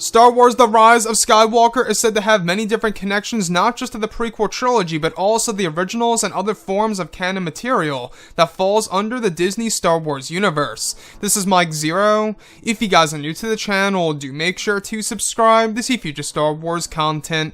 Star Wars The Rise of Skywalker is said to have many different connections not just to the prequel trilogy, but also the originals and other forms of canon material that falls under the Disney Star Wars universe. This is Mike Zero. If you guys are new to the channel, do make sure to subscribe to see future Star Wars content.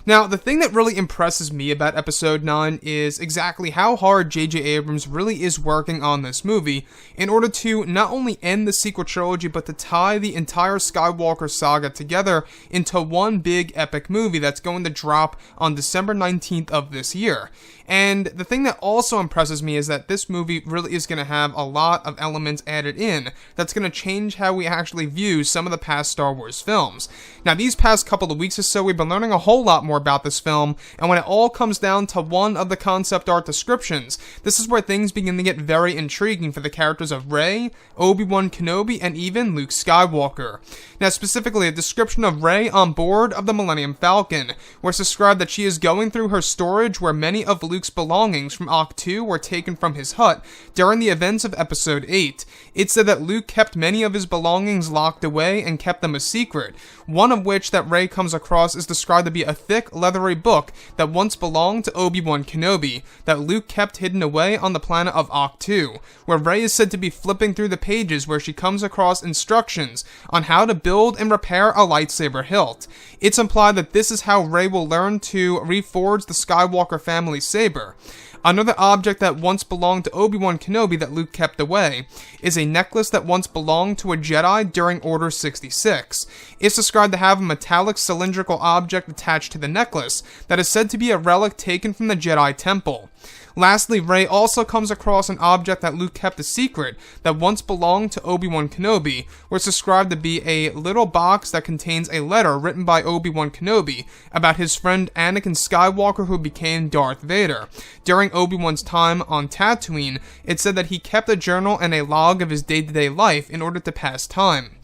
Now, the thing that really impresses me about Episode 9 is exactly how hard J.J. Abrams really is working on this movie in order to not only end the sequel trilogy, but to tie the entire Skywalker saga together into one big epic movie that's going to drop on December 19th of this year. And the thing that also impresses me is that this movie really is going to have a lot of elements added in that's going to change how we actually view some of the past Star Wars films. Now, these past couple of weeks or so, we've been learning a whole lot more about this film, and when it all comes down to one of the concept art descriptions, this is where things begin to get very intriguing for the characters of Rey, Obi-Wan Kenobi, and even Luke Skywalker. Now, specifically, a description of Rey on board of the Millennium Falcon, where it's described that she is going through her storage where many of Luke's belongings from Act 2 were taken from his hut during the events of Episode 8. It said that Luke kept many of his belongings locked away and kept them a secret, one of which that Rey comes across is described to be a thick, leathery book that once belonged to Obi-Wan Kenobi, that Luke kept hidden away on the planet of Act 2, where Rey is said to be flipping through the pages where she comes across instructions on how to build and repair a lightsaber hilt. It's implied that this is how Rey will learn to reforge the Skywalker family saber. Another object that once belonged to Obi-Wan Kenobi that Luke kept away is a necklace that once belonged to a Jedi during Order 66. It's described to have a metallic cylindrical object attached to the necklace that is said to be a relic taken from the Jedi Temple. Lastly, Rey also comes across an object that Luke kept a secret that once belonged to Obi-Wan Kenobi, where it's described to be a little box that contains a letter written by Obi-Wan Kenobi about his friend Anakin Skywalker who became Darth Vader. During Obi-Wan's time on Tatooine, it said that he kept a journal and a log of his day-to-day life in order to pass time.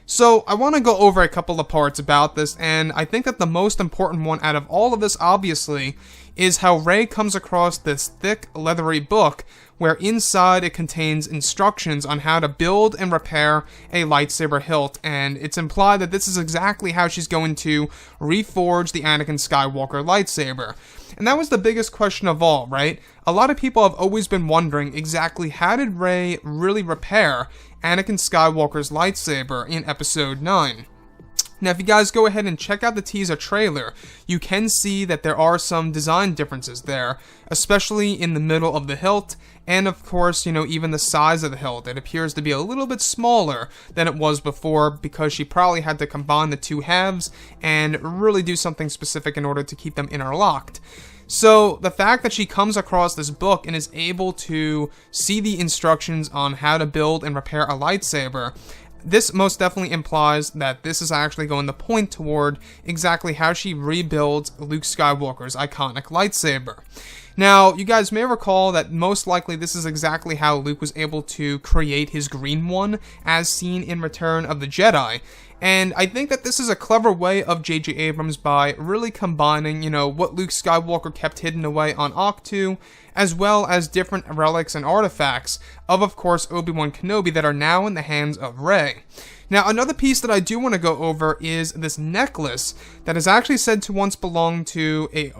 So, I want to go over a couple of parts about this, and I think that the most important one out of all of this, obviously, is how Rey comes across this thick, leathery book, where inside it contains instructions on how to build and repair a lightsaber hilt, and it's implied that this is exactly how she's going to reforge the Anakin Skywalker lightsaber. And that was the biggest question of all, right? A lot of people have always been wondering exactly how did Rey really repair Anakin Skywalker's lightsaber in Episode 9. Now, if you guys go ahead and check out the teaser trailer, you can see that there are some design differences there, especially in the middle of the hilt, and of course, even the size of the hilt. It appears to be a little bit smaller than it was before because she probably had to combine the two halves and really do something specific in order to keep them interlocked. So, the fact that she comes across this book and is able to see the instructions on how to build and repair a lightsaber, this most definitely implies that this is actually going to point toward exactly how she rebuilds Luke Skywalker's iconic lightsaber. Now, you guys may recall that most likely this is exactly how Luke was able to create his green one, as seen in Return of the Jedi. And I think that this is a clever way of J.J. Abrams by really combining, what Luke Skywalker kept hidden away on Act 2, as well as different relics and artifacts of course, Obi-Wan Kenobi that are now in the hands of Rey. Now, another piece that I do want to go over is this necklace that is actually said to once belong to a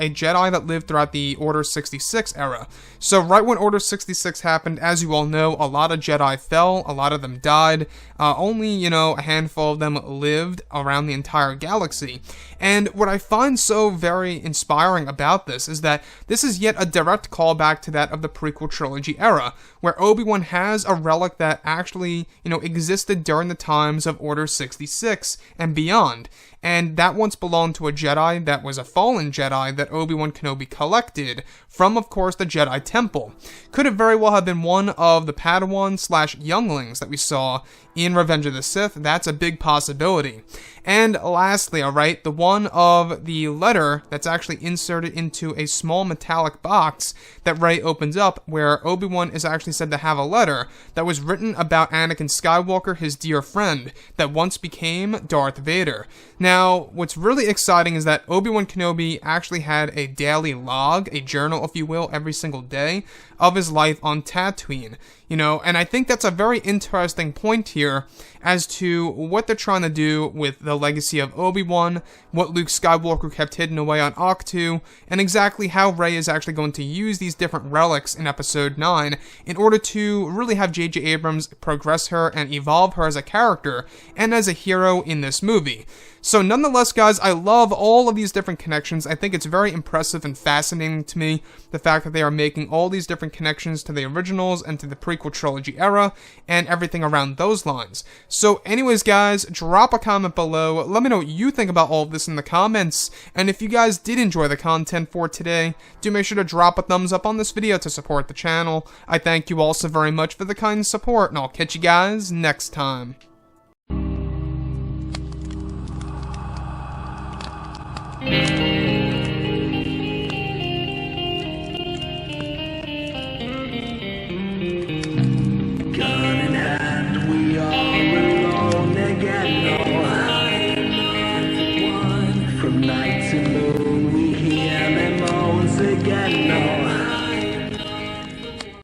Jedi that lived throughout the Order 66 era. So right when Order 66 happened, as you all know, a lot of Jedi fell, a lot of them died, only, a handful of them lived around the entire galaxy. And what I find so very inspiring about this is that this is yet a direct callback to that of the prequel trilogy era, where Obi-Wan has a relic that actually, existed during the times of Order 66 and beyond. And that once belonged to a Jedi that was a fallen Jedi that Obi-Wan Kenobi collected from, of course, the Jedi Temple. Could have very well have been one of the Padawan/younglings that we saw in Revenge of the Sith. That's a big possibility. And lastly, alright, the one of the letter that's actually inserted into a small metallic box that Rey opens up, where Obi-Wan is actually said to have a letter that was written about Anakin Skywalker, his dear friend, that once became Darth Vader. Now, Now, what's really exciting is that Obi-Wan Kenobi actually had a daily log, a journal, if you will, every single day of his life on Tatooine, and I think that's a very interesting point here as to what they're trying to do with the legacy of Obi-Wan, what Luke Skywalker kept hidden away on Ahch-To, and exactly how Rey is actually going to use these different relics in Episode 9 in order to really have J.J. Abrams progress her and evolve her as a character and as a hero in this movie. So nonetheless, guys, I love all of these different connections. I think it's very impressive and fascinating to me, the fact that they are making all these different connections to the originals and to the prequel trilogy era and everything around those lines. So anyways, guys, drop a comment below. Let me know what you think about all of this in the comments. And if you guys did enjoy the content for today, do make sure to drop a thumbs up on this video to support the channel. I thank you all so very much for the kind support, and I'll catch you guys next time.